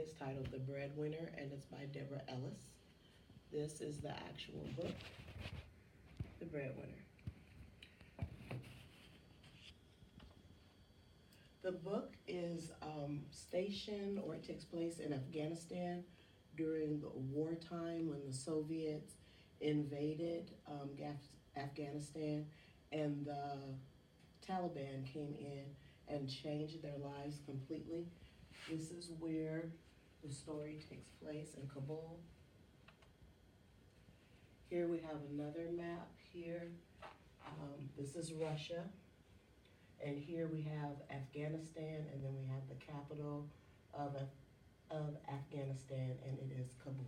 is titled The Breadwinner, and it's by Deborah Ellis. This is the actual book, The Breadwinner. The book is stationed, or it takes place in Afghanistan during the wartime when the Soviets invaded Afghanistan, and the Taliban came in and changed their lives completely. This is where the story takes place, in Kabul. Here we have another map here. This is Russia. And here we have Afghanistan, and then we have the capital of Afghanistan, and it is Kabul.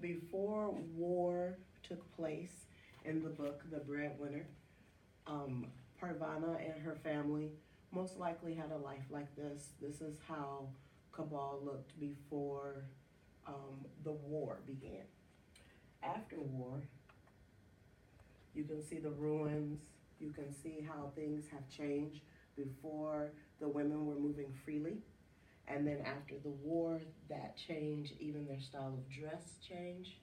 Before war took place in the book, The Breadwinner, Parvana and her family most likely had a life like this. This is how Kabul looked before the war began. After war, you can see the ruins. You can see how things have changed. Before, the women were moving freely. And then after the war, that changed. Even their style of dress changed.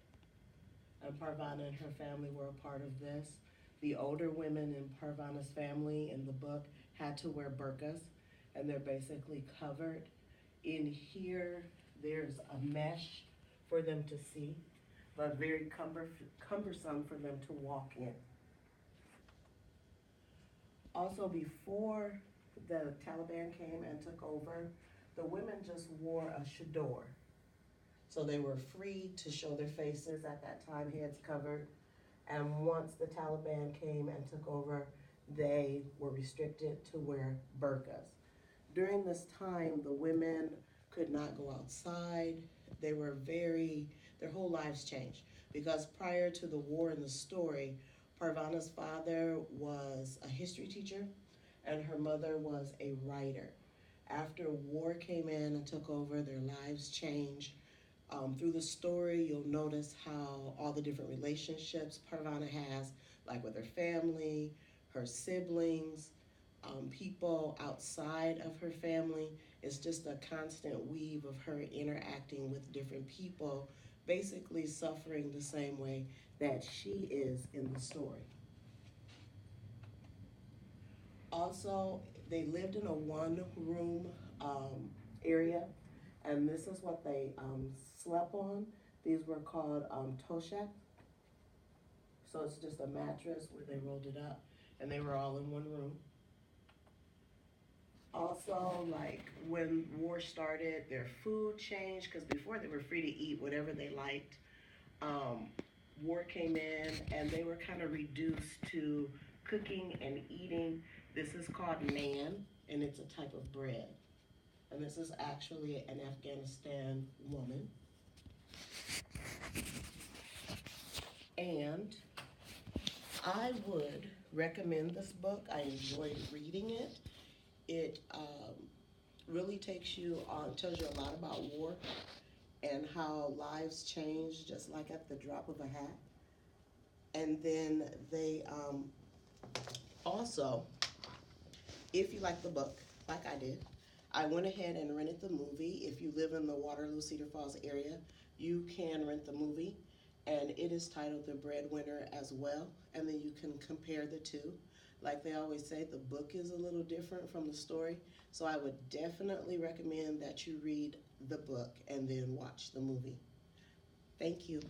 And Parvana and her family were a part of this. The older women in Parvana's family in the book had to wear burqas, and they're basically covered. In here, there's a mesh for them to see, but very cumbersome for them to walk in. Also, before the Taliban came and took over, the women just wore a chador. So they were free to show their faces at that time, heads covered. And once the Taliban came and took over, they were restricted to wear burqas. During this time, the women could not go outside. Their whole lives changed. Because prior to the war in the story, Parvana's father was a history teacher and her mother was a writer. After war came in and took over, their lives changed. Through the story, you'll notice how all the different relationships Parvana has, like with her family, her siblings, people outside of her family. It's just a constant weave of her interacting with different people, basically suffering the same way that she is in the story. Also, they lived in a one-room area, and this is what they slept on. These were called toshak. So it's just a mattress where they rolled it up, and they were all in one room. Also, like when war started, their food changed, because before they were free to eat whatever they liked. War came in, and they were kind of reduced to cooking and eating. This is called naan, and it's a type of bread. And this is actually an Afghanistan woman. And I would recommend this book. I enjoyed reading it. It really takes you on, tells you a lot about war and how lives change just like at the drop of a hat. And then they also, if you like the book, like I did, I went ahead and rented the movie. If you live in the Waterloo, Cedar Falls area, you can rent the movie. And it is titled The Breadwinner as well. And then you can compare the two. Like they always say, the book is a little different from the story. So I would definitely recommend that you read the book and then watch the movie. Thank you.